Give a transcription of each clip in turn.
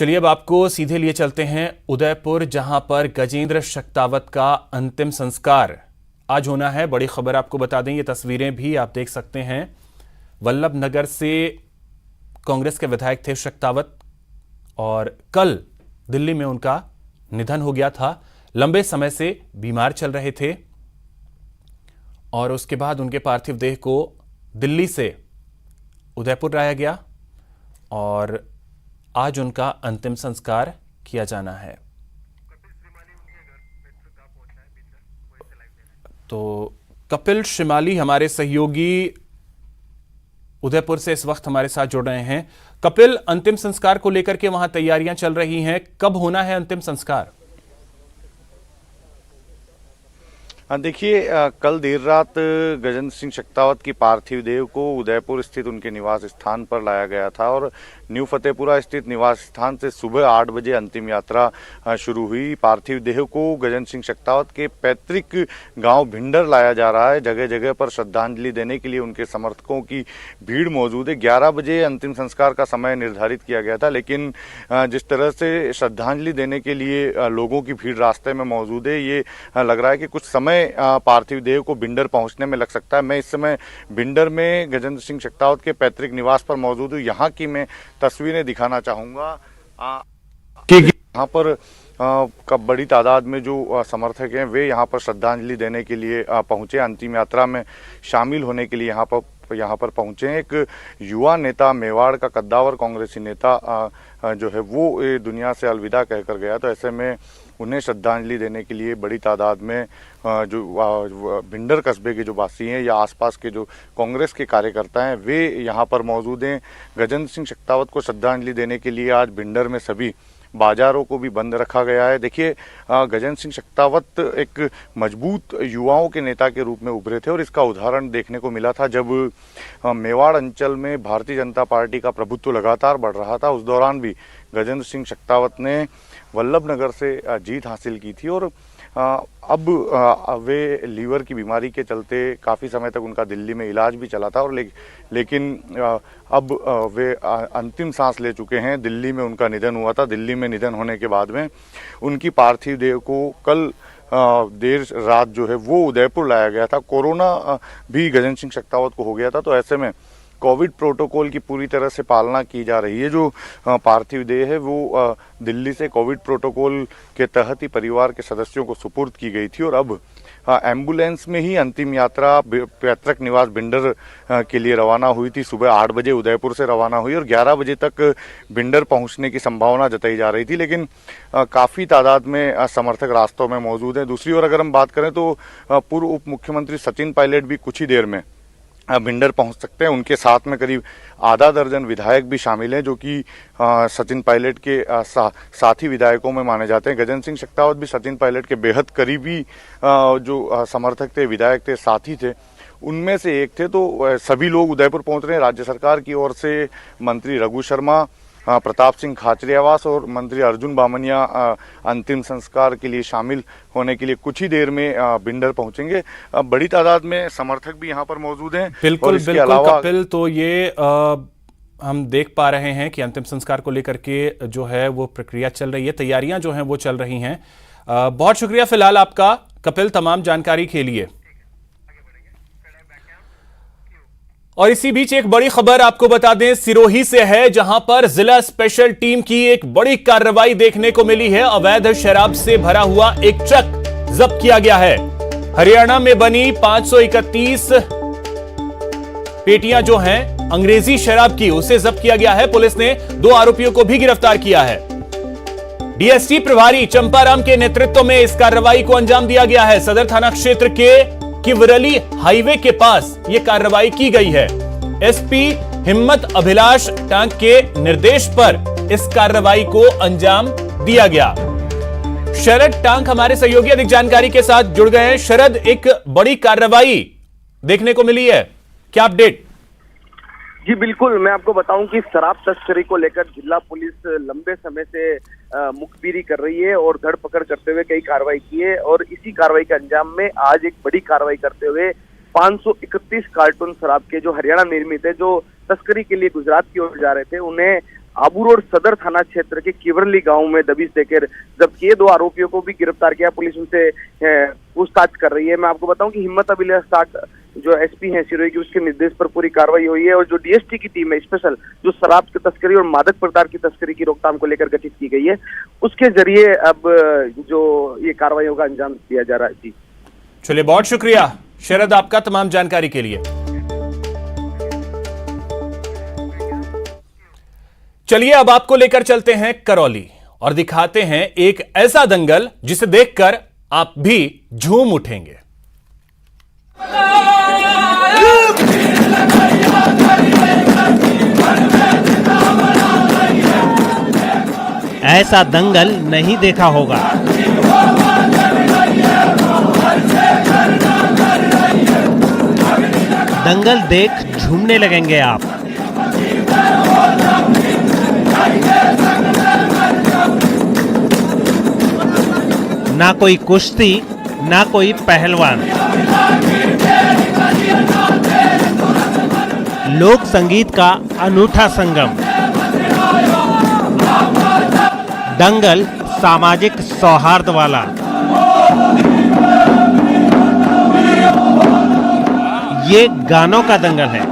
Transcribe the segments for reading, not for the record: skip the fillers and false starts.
चलिए अब आपको सीधे लिए चलते हैं उदयपुर, जहां पर गजेंद्र शक्तावत का अंतिम संस्कार आज होना है। बड़ी खबर आपको बता दें, ये तस्वीरें भी आप देख सकते हैं। वल्लभ नगर से कांग्रेस के विधायक थे शक्तावत और कल दिल्ली में उनका निधन हो गया था। लंबे समय से बीमार चल रहे थे और उसके बाद उनके पार्थिव देह को दिल्ली से उदयपुर लाया गया और आज उनका अंतिम संस्कार किया जाना है। तो कपिल श्रीमाली हमारे सहयोगी उदयपुर से इस वक्त हमारे साथ जुड़ रहे हैं। कपिल, अंतिम संस्कार को लेकर के वहां तैयारियां चल रही हैं, कब होना है अंतिम संस्कार? देखिए, कल देर रात गजेंद्र सिंह शक्तावत की पार्थिव देह को उदयपुर स्थित उनके निवास स्थान पर लाया गया था और न्यू फतेहपुरा स्थित निवास स्थान से सुबह 8 बजे अंतिम यात्रा शुरू हुई। पार्थिव देह को गजेंद्र सिंह शक्तावत के पैतृक गांव भिंडर लाया जा रहा है। जगह जगह पर श्रद्धांजलि देने के लिए उनके समर्थकों की भीड़ मौजूद है। 11 बजे अंतिम संस्कार का समय निर्धारित किया गया था, लेकिन जिस तरह से श्रद्धांजलि देने के लिए लोगों की भीड़ रास्ते में मौजूद है, ये लग रहा है कि कुछ समय पार्थिव देह को भिंडर पहुंचने में लग सकता है। मैं इस समय भिंडर में गजेंद्र सिंह शक्तावत के पैतृक निवास पर मौजूद हूँ। यहाँ की मैं तस्वीरें दिखाना चाहूंगा कि यहाँ पर बड़ी तादाद में जो समर्थक हैं वे यहाँ पर श्रद्धांजलि देने के लिए पहुंचे, अंतिम यात्रा में शामिल होने के लिए यहाँ पर पहुंचे हैं। एक युवा नेता, मेवाड़ का कद्दावर कांग्रेसी नेता जो है वो दुनिया से अलविदा कहकर गया, तो ऐसे में उन्हें श्रद्धांजलि देने के लिए बड़ी तादाद में जो भिंडर कस्बे के जो वासी हैं या आसपास के जो कांग्रेस के कार्यकर्ता हैं वे यहाँ पर मौजूद हैं। गजेंद्र सिंह शक्तावत को श्रद्धांजलि देने के लिए आज भिंडर में सभी बाजारों को भी बंद रखा गया है। देखिए, गजेंद्र सिंह शक्तावत एक मजबूत युवाओं के नेता के रूप में उभरे थे और इसका उदाहरण देखने को मिला था जब मेवाड़ अंचल में भारतीय जनता पार्टी का प्रभुत्व लगातार बढ़ रहा था। उस दौरान भी गजेंद्र सिंह शक्तावत ने वल्लभ नगर से जीत हासिल की थी और अब वे लीवर की बीमारी के चलते काफ़ी समय तक उनका दिल्ली में इलाज भी चला था और लेकिन अब वे अंतिम सांस ले चुके हैं। दिल्ली में उनका निधन हुआ था। दिल्ली में निधन होने के बाद में उनकी पार्थिव देह को कल देर रात जो है वो उदयपुर लाया गया था। कोरोना भी गजेंद्र सिंह शक्तावत को हो गया था, तो ऐसे में कोविड प्रोटोकॉल की पूरी तरह से पालना की जा रही है। जो पार्थिव देह है वो दिल्ली से कोविड प्रोटोकॉल के तहत ही परिवार के सदस्यों को सुपुर्द की गई थी और अब एम्बुलेंस में ही अंतिम यात्रा पैतृक निवास भिंडर के लिए रवाना हुई थी। सुबह 8 बजे उदयपुर से रवाना हुई और 11 बजे तक भिंडर पहुंचने की संभावना जताई जा रही थी, लेकिन काफ़ी तादाद में समर्थक रास्तों में मौजूद हैं। दूसरी ओर अगर हम बात करें तो पूर्व उप मुख्यमंत्री सचिन पायलट भी कुछ ही देर में भिंडर पहुंच सकते हैं। उनके साथ में करीब आधा दर्जन विधायक भी शामिल हैं जो कि सचिन पायलट के साथी विधायकों में माने जाते हैं। गजेंद्र सिंह शक्तावत भी सचिन पायलट के बेहद करीबी जो समर्थक थे, विधायक थे, साथी थे, उनमें से एक थे। तो सभी लोग उदयपुर पहुंच रहे हैं। राज्य सरकार की ओर से मंत्री रघु शर्मा, प्रताप सिंह खाचरियावास और मंत्री अर्जुन बामनिया अंतिम संस्कार के लिए शामिल होने के लिए कुछ ही देर में भिंडर पहुंचेंगे। बड़ी तादाद में समर्थक भी यहां पर मौजूद हैं। बिल्कुल कपिल, तो ये हम देख पा रहे हैं कि अंतिम संस्कार को लेकर के जो है वो प्रक्रिया चल रही है, तैयारियां जो हैं वो चल रही हैं। बहुत शुक्रिया फिलहाल आपका कपिल तमाम जानकारी के लिए। और इसी बीच एक बड़ी खबर आपको बता दें, सिरोही से है, जहां पर जिला स्पेशल टीम की एक बड़ी कार्रवाई देखने को मिली है। अवैध शराब से भरा हुआ एक ट्रक जब्त किया गया है। हरियाणा में बनी 531 पेटियां जो हैं अंग्रेजी शराब की, उसे जब्त किया गया है। पुलिस ने 2 आरोपियों को भी गिरफ्तार किया है। डीएसपी प्रभारी चंपाराम के नेतृत्व में इस कार्रवाई को अंजाम दिया गया है। सदर थाना क्षेत्र के किवरली हाईवे के पास यह कार्रवाई की गई है। एसपी हिम्मत अभिलाष टांक के निर्देश पर इस कार्रवाई को अंजाम दिया गया। शरद टांक हमारे सहयोगी अधिक जानकारी के साथ जुड़ गए हैं। शरद, एक बड़ी कार्रवाई देखने को मिली है, क्या अपडेट? जी बिल्कुल, मैं आपको बताऊं कि शराब तस्करी को लेकर जिला पुलिस लंबे समय से मुखबिरी कर रही है और धरपकड़ करते हुए कई कार्रवाई की है और इसी कार्रवाई के अंजाम में आज एक बड़ी कार्रवाई करते हुए 531 कार्टून शराब के जो हरियाणा निर्मित है, जो तस्करी के लिए गुजरात की ओर जा रहे थे, उन्हें आबू रोड सदर थाना क्षेत्र के किवरली गांव में दबिश देकर जब्त किए। 2 आरोपियों को भी गिरफ्तार किया। पुलिस उनसे पूछताछ कर रही है। मैं आपको बताऊं कि हिम्मत अभिलाष साठ जो एसपी हैं सिरोही की, उसके निर्देश पर पूरी कार्रवाई हुई है और जो डीएसटी की टीम है स्पेशल, जो शराब की तस्करी और मादक पदार्थ की तस्करी की रोकथाम को लेकर गठित की गई है, उसके जरिए अब जो ये कार्रवाइयों का अंजाम दिया जा रहा है। जी चलिए, बहुत शुक्रिया शरद आपका तमाम जानकारी के लिए। चलिए अब आपको लेकर चलते हैं करौली और दिखाते हैं एक ऐसा दंगल जिसे देखकर आप भी झूम उठेंगे। ऐसा दंगल नहीं देखा होगा। दंगल देख झूमने लगेंगे आप। ना कोई कुश्ती, ना कोई पहलवान, लोक संगीत का अनूठा संगम। दंगल सामाजिक सौहार्द वाला। ये गानों का दंगल है,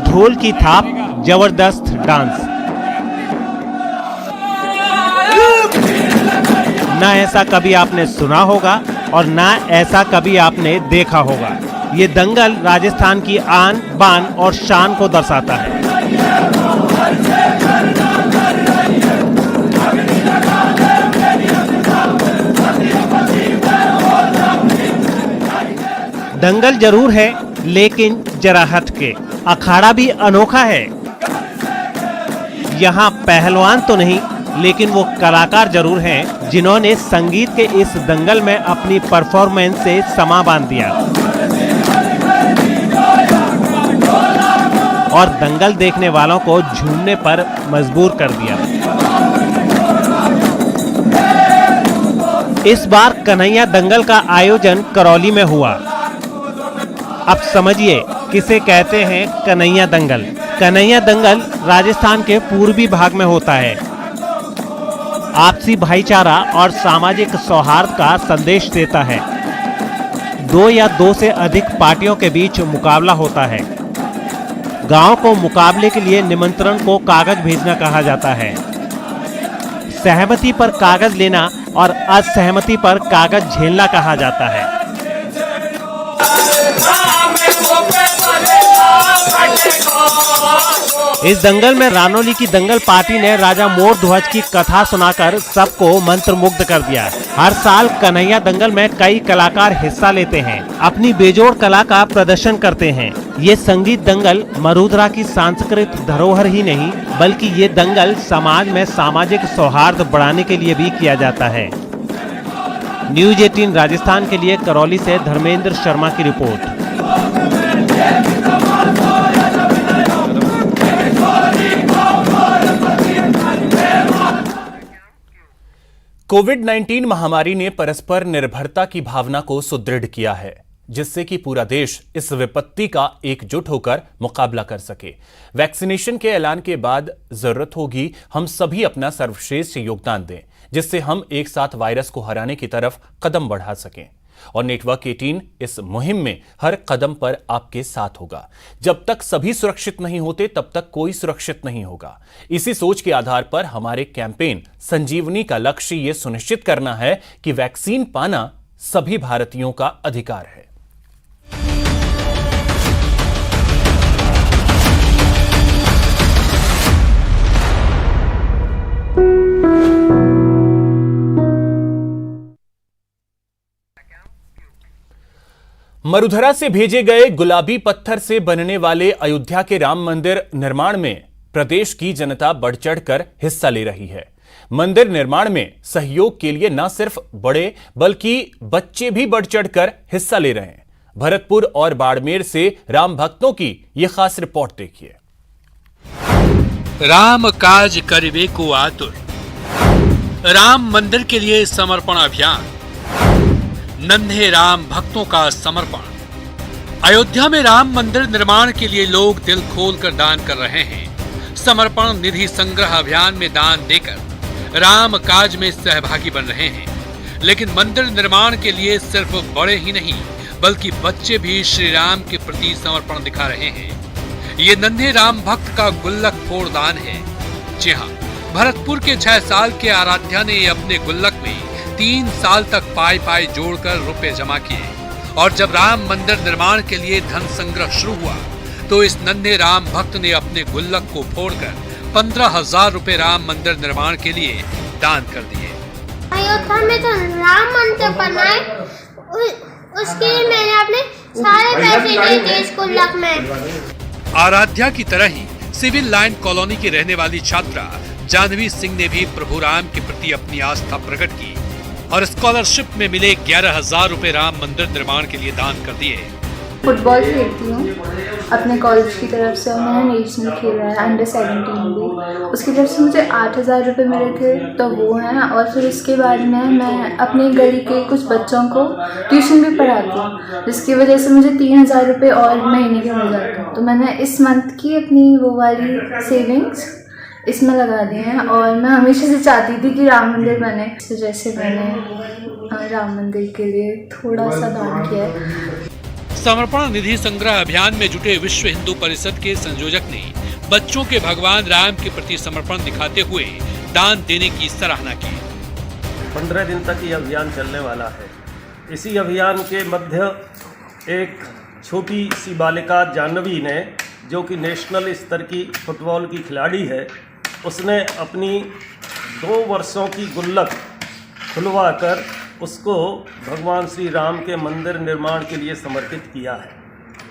ढोल की थाप, जबरदस्त डांस। ना ऐसा कभी आपने सुना होगा और ना ऐसा कभी आपने देखा होगा। ये दंगल राजस्थान की आन बान और शान को दर्शाता है। दंगल जरूर है लेकिन जरा हट के। अखाड़ा भी अनोखा है। यहाँ पहलवान तो नहीं लेकिन वो कलाकार जरूर हैं जिन्होंने संगीत के इस दंगल में अपनी परफॉर्मेंस से समा बांध दिया और दंगल देखने वालों को झूमने पर मजबूर कर दिया। इस बार कन्हैया दंगल का आयोजन करौली में हुआ। अब समझिए किसे कहते हैं कन्हैया दंगल। कन्हैया दंगल राजस्थान के पूर्वी भाग में होता है। आपसी भाईचारा और सामाजिक सौहार्द का संदेश देता है। 2 या 2 से अधिक पार्टियों के बीच मुकाबला होता है। गांव को मुकाबले के लिए निमंत्रण को कागज भेजना कहा जाता है। सहमति पर कागज लेना और असहमति पर कागज झेलना कहा जाता है। इस दंगल में रानौली की दंगल पार्टी ने राजा मोर ध्वज की कथा सुनाकर सबको मंत्रमुग्ध कर दिया। हर साल कन्हैया दंगल में कई कलाकार हिस्सा लेते हैं, अपनी बेजोड़ कला का प्रदर्शन करते हैं। ये संगीत दंगल मरुधरा की सांस्कृतिक धरोहर ही नहीं बल्कि ये दंगल समाज में सामाजिक सौहार्द बढ़ाने के लिए भी किया जाता है। न्यूज 18 राजस्थान के लिए करौली से धर्मेंद्र शर्मा की रिपोर्ट। कोविड-19 महामारी ने परस्पर निर्भरता की भावना को सुदृढ़ किया है, जिससे कि पूरा देश इस विपत्ति का एकजुट होकर मुकाबला कर सके। वैक्सीनेशन के ऐलान के बाद जरूरत होगी हम सभी अपना सर्वश्रेष्ठ योगदान दें, जिससे हम एक साथ वायरस को हराने की तरफ कदम बढ़ा सकें। और नेटवर्क 18 इस मुहिम में हर कदम पर आपके साथ होगा। जब तक सभी सुरक्षित नहीं होते तब तक कोई सुरक्षित नहीं होगा। इसी सोच के आधार पर हमारे कैंपेन संजीवनी का लक्ष्य यह सुनिश्चित करना है कि वैक्सीन पाना सभी भारतीयों का अधिकार है। मरुधरा से भेजे गए गुलाबी पत्थर से बनने वाले अयोध्या के राम मंदिर निर्माण में प्रदेश की जनता बढ़ चढ़कर हिस्सा ले रही है। मंदिर निर्माण में सहयोग के लिए न सिर्फ बड़े बल्कि बच्चे भी बढ़ चढ़कर हिस्सा ले रहे हैं। भरतपुर और बाड़मेर से राम भक्तों की यह खास रिपोर्ट देखिए। राम काज करिबे को आतुर, राम मंदिर के लिए समर्पण अभियान, नन्हे राम भक्तों का समर्पण। अयोध्या में राम मंदिर निर्माण के लिए लोग दिल खोलकर दान कर रहे हैं। समर्पण निधि संग्रह अभियान में दान देकर राम काज में सहभागी बन रहे हैं। लेकिन मंदिर निर्माण के लिए सिर्फ बड़े ही नहीं बल्कि बच्चे भी श्री राम के प्रति समर्पण दिखा रहे हैं। ये नन्हे राम भक्त का गुल्लक फोड़ दान है। जी हाँ, भरतपुर के 6 साल के आराध्या ने अपने गुल्लक में 3 साल तक पाई जोड़कर रुपए जमा किए और जब राम मंदिर निर्माण के लिए धन संग्रह शुरू हुआ तो इस नन्हे राम भक्त ने अपने गुल्लक को फोड़कर 15,000 रुपए राम मंदिर निर्माण के लिए दान कर दिए। अयोध्या में जो राम मंदिर बनाए उसके लिए मैंने अपने सारे पैसे दे दिए इस गुल्लक में। आराध्या की तरह ही सिविल लाइन कॉलोनी की रहने वाली छात्रा जानवी सिंह ने भी प्रभु राम के प्रति अपनी आस्था प्रकट की और स्कॉलरशिप में मिले 11,000 रुपए राम मंदिर निर्माण के लिए दान कर दिए। फुटबॉल खेलती हूँ अपने कॉलेज की तरफ से और मैंने नेशनल खेला है अंडर 17 भी। उसकी तरफ से मुझे 8,000 रुपये मिले थे तो वो हैं, और फिर उसके बाद में मैं अपने गली के कुछ बच्चों को ट्यूशन भी पढ़ाती हूँ जिसकी वजह से मुझे 3,000 रुपये और महीने के मिल जाते हैं। तो मैंने इस मंथ की अपनी वो वाली सेविंग्स इसमें लगा दी हैं और मैं हमेशा से चाहती थी कि राम मंदिर बने, तो जैसे मैंने राम मंदिर के लिए थोड़ा सा दान किया है। समर्पण निधि संग्रह अभियान में जुटे विश्व हिंदू परिषद के संयोजक ने बच्चों के भगवान राम के प्रति समर्पण दिखाते हुए दान देने की सराहना की। 15 दिन तक ये अभियान चलने वाला है। इसी अभियान के मध्य एक छोटी सी बालिका जानवी ने, जो कि नेशनल स्तर की फुटबॉल की खिलाड़ी है, उसने अपनी 2 वर्षों की गुल्लक खुलवाकर उसको भगवान श्री राम के मंदिर निर्माण के लिए समर्पित किया है।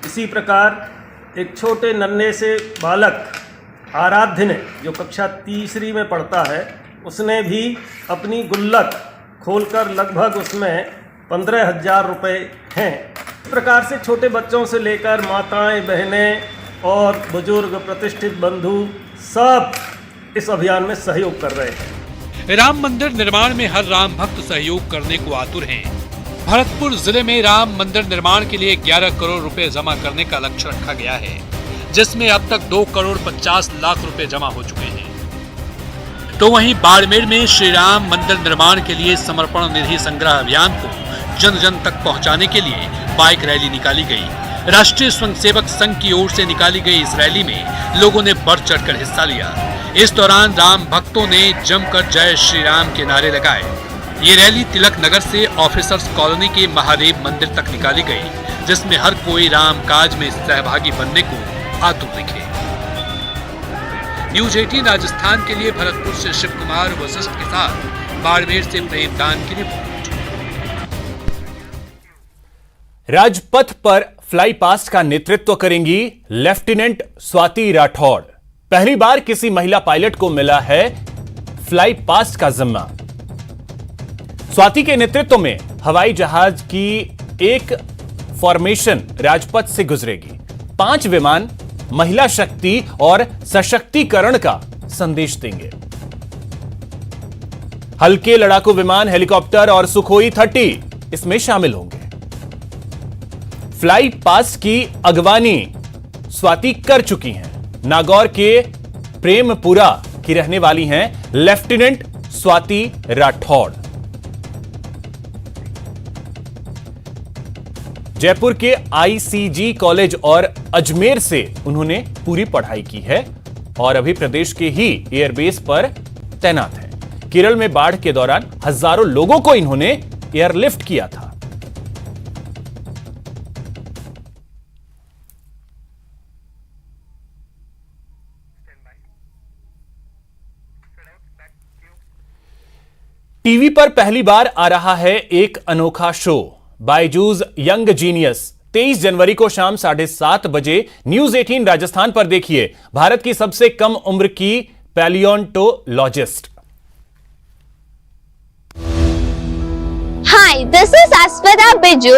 इसी प्रकार एक छोटे नन्हे से बालक आराध्य ने, जो कक्षा 3री में पढ़ता है, उसने भी अपनी गुल्लक खोलकर लगभग उसमें 15,000 रुपये हैं। इस प्रकार से छोटे बच्चों से लेकर माताएं, बहनें और बुजुर्ग, प्रतिष्ठित बंधु सब इस अभियान में सहयोग कर रहे हैं। राम मंदिर निर्माण में हर राम भक्त सहयोग करने को आतुर हैं। भरतपुर जिले में राम मंदिर निर्माण के लिए 11 करोड़ रुपए जमा करने का लक्ष्य रखा गया है, जिसमें अब तक 2 करोड़ 50 लाख रुपए जमा हो चुके हैं। तो वहीं बाड़मेर में श्री राम मंदिर निर्माण के लिए समर्पण निधि संग्रह अभियान को जन जन तक पहुंचाने के लिए बाइक रैली निकाली गई। राष्ट्रीय स्वयंसेवक संघ की ओर से निकाली गई इस रैली में लोगों ने बढ़ चढ़कर हिस्सा लिया। इस दौरान राम भक्तों ने जमकर जय श्री राम के नारे लगाए। ये रैली तिलक नगर से ऑफिसर्स कॉलोनी के महादेव मंदिर तक निकाली गई, जिसमें हर कोई राम काज में सहभागी बनने को आतुर दिखे। न्यूज 18 राजस्थान के लिए भरतपुर से शिव कुमार वशिष्ठ के साथ बाड़मेर से प्रेमदान की रिपोर्ट। राजपथ पर फ्लाई पास्ट का नेतृत्व करेंगी लेफ्टिनेंट स्वाति राठौड़। पहली बार किसी महिला पायलट को मिला है फ्लाई पास्ट का जिम्मा। स्वाति के नेतृत्व में हवाई जहाज की एक फॉर्मेशन राजपथ से गुजरेगी। 5 विमान महिला शक्ति और सशक्तिकरण का संदेश देंगे। हल्के लड़ाकू विमान, हेलीकॉप्टर और सुखोई 30 इसमें शामिल होंगे। फ्लाई पास्ट की अगवानी स्वाति कर चुकी हैं। नागौर के प्रेमपुरा की रहने वाली हैं लेफ्टिनेंट स्वाति राठौड़। जयपुर के आईसीजी कॉलेज और अजमेर से उन्होंने पूरी पढ़ाई की है और अभी प्रदेश के ही एयरबेस पर तैनात है। केरल में बाढ़ के दौरान हजारों लोगों को इन्होंने एयरलिफ्ट किया था। टीवी पर पहली बार आ रहा है एक अनोखा शो, बायजूस यंग जीनियस। 23 जनवरी को शाम 7:30 बजे न्यूज 18 राजस्थान पर देखिए भारत की सबसे कम उम्र की पैलियोंटोलॉजिस्ट। Hi, this is Aswada Biju.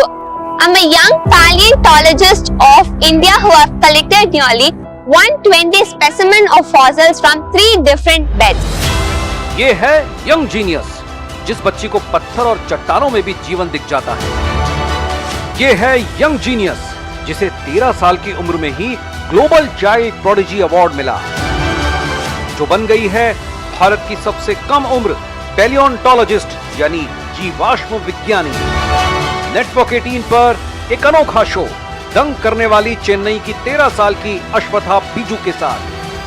I'm a young paleontologist of India who have collected nearly 120 specimens of fossils from 3 different beds. ये है यंग जीनियस, जिस बच्ची को पत्थर और चट्टानों में भी जीवन दिख जाता है। ये है यंग जीनियस, जिसे 13 साल की उम्र में ही ग्लोबल चाइल्ड प्रोडिजी अवार्ड मिला। जो बन गई है भारत की सबसे कम उम्र पैलियोंटोलॉजिस्ट यानी जीवाश्म विज्ञानी। नेटवर्क 18 पर एक अनोखा शो दंग करने वाली चेन्नई की 13 साल की अश्वथा बीजू के साथ,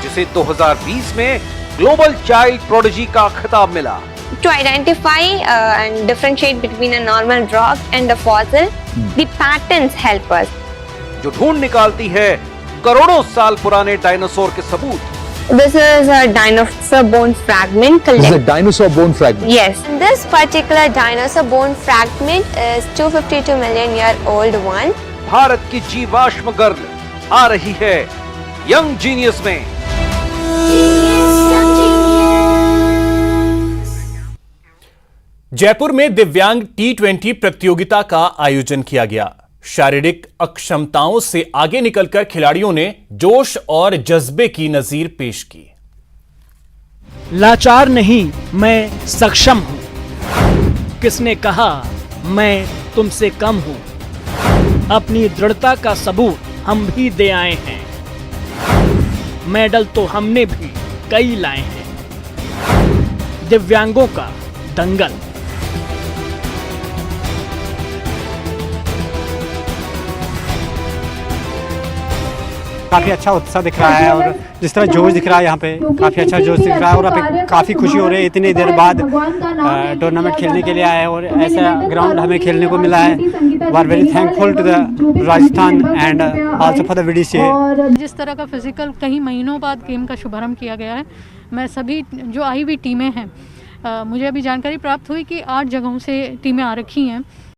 जिसे 2020 में ग्लोबल चाइल्ड प्रोडिजी का खिताब मिला। To identify and differentiate between a normal rock and a fossil, the patterns help us. जो ढूंढ निकालती है करोड़ों साल पुराने डायनासोर के सबूत। This is a dinosaur bone fragment. This is a dinosaur bone fragment. Yes. And this particular dinosaur bone fragment is 252 million year old one. Bharat की जीवाश्म गर्ल आ रही है यंग जीनियस में। जयपुर में दिव्यांग T20 प्रतियोगिता का आयोजन किया गया। शारीरिक अक्षमताओं से आगे निकलकर खिलाड़ियों ने जोश और जज्बे की नजीर पेश की। लाचार नहीं, मैं सक्षम हूं। किसने कहा मैं तुमसे कम हूं? अपनी दृढ़ता का सबूत हम भी दे आए हैं। मेडल तो हमने भी कई लाए हैं। दिव्यांगों का दंगल। काफ़ी अच्छा उत्साह दिख रहा है और जिस तरह जोश दिख रहा है यहाँ पे काफ़ी अच्छा जोश दिख रहा है और अभी काफ़ी खुशी हो रही है। इतनी देर बाद टूर्नामेंट खेलने के लिए आए और ऐसा ग्राउंड हमें खेलने को मिला है। We are very thankful to the Rajasthan and also for the VDCA। और जिस तरह का फिजिकल कई महीनों बाद गेम का शुभारंभ किया गया है, मैं सभी जो आई हुई टीमें हैं, मुझे अभी जानकारी प्राप्त हुई कि 8 जगहों से टीमें आ रखी हैं।